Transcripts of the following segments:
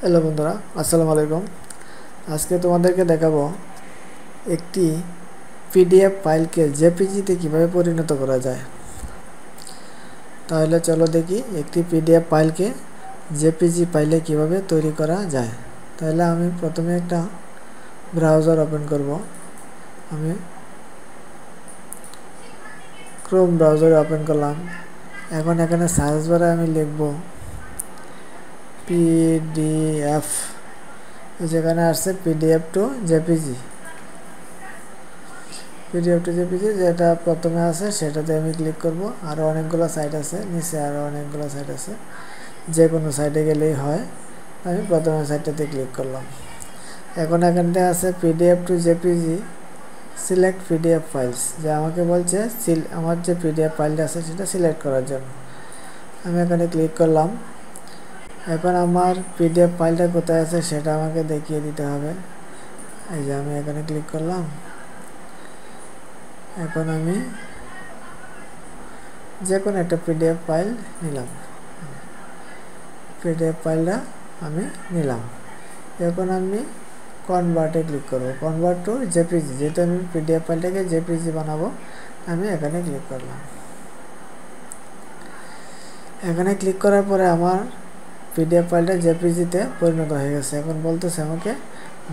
Hello বন্ধুরা, আসসালামু আলাইকুম। আজকে তোমাদেরকে দেখাবো একটি পিডিএফ ফাইলকে জেপিজিতে কিভাবে পরিণত করা যায়। তাহলে চলো দেখি একটি পিডিএফ ফাইলকে জেপিজি ফাইলে কিভাবে তৈরি করা যায়। তাহলে আমি প্রথমে একটা ব্রাউজার ওপেন করব। আমি ক্রোম ব্রাউজারে ওপেন করলাম। এখন এখানে সার্চ বারে আমি লিখব পিডিএফ, যেখানে আসছে PDF two JPG. PDF two JPG যেটা প্রথমে আছে সেটাতে আমি ক্লিক করব। আরও অনেকগুলো সাইট আছে, নিচে আরও অনেকগুলো সাইট আছে, যে কোনো সাইটে গেলেই হয়। আমি প্রথমে সাইটটাতে ক্লিক করলাম। এখন এখানটা আছে PDF two JPG select PDF files, যে আমাকে বলছে আমার যে পিডিএফ ফাইলটা আছে সেটা সিলেক্ট করার জন্য। আমি এখানে ক্লিক করলাম। এখন আমার পিডিএফ ফাইলটা কোথায় আছে সেটা আমাকে দেখিয়ে দিতে হবে। এই যে আমি এখানে ক্লিক করলাম। এখন আমি যে কোনো একটা পিডিএফ ফাইল নিলাম। পিডিএফ ফাইলটা আমি নিলাম। এখন আমি কনভার্টে ক্লিক করব, কনভার্ট টু জেপিজি, যেহেতু আমি পিডিএফ ফাইলটাকে জেপিজি বানাবো। আমি এখানে ক্লিক করলাম। এখানে ক্লিক করার পরে আমার পিডিএফ ফাইলটা জেপিজিতে পরিণত হয়ে গেছে। এখন বলতেছে আমাকে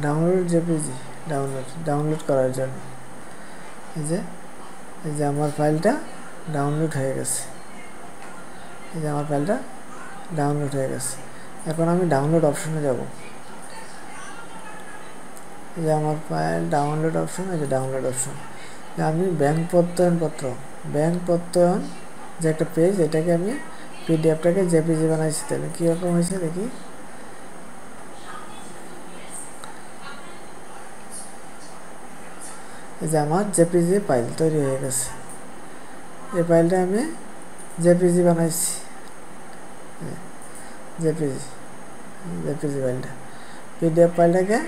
ডাউনলোড জেপিজি, ডাউনলোড করার জন্য। এই যে আমার ফাইলটা ডাউনলোড হয়ে গেছে। এই যে আমার ফাইলটা ডাউনলোড হয়ে গেছে। এখন আমি ডাউনলোড অপশনে যাব। এই যে আমার ফাইল ডাউনলোড অপশন, এই যে ডাউনলোড অপশন। আমি ব্যাংক প্রত্যয়ন যে একটা পেজ, এটাকে আমি পিডিএফটাকে জেপিজি বানাইছি। তাহলে কীরকম হয়েছে দেখি। এই যে আমার জেপিজি ফাইল তৈরি হয়ে গেছে। এই ফাইলটা আমি জেপিজি বানাইছি, জেপিজি ফাইলটা, পিডিএফ ফাইলটাকে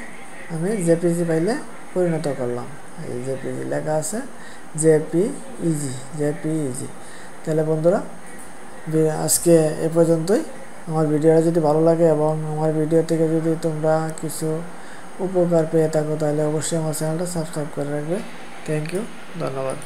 আমি জেপিজি ফাইলে পরিণত করলাম। এই জেপিজি লেখা আছে জেপিইজি। তাহলে বন্ধুরা, আজকে এ পর্যন্তই। আমার ভিডিওটা যদি ভালো লাগে এবং আমার ভিডিও থেকে যদি তোমরা কিছু উপকার পেয়ে থাকো, তাহলে অবশ্যই আমার চ্যানেলটা সাবস্ক্রাইব করে রাখবে। থ্যাংক ইউ, ধন্যবাদ।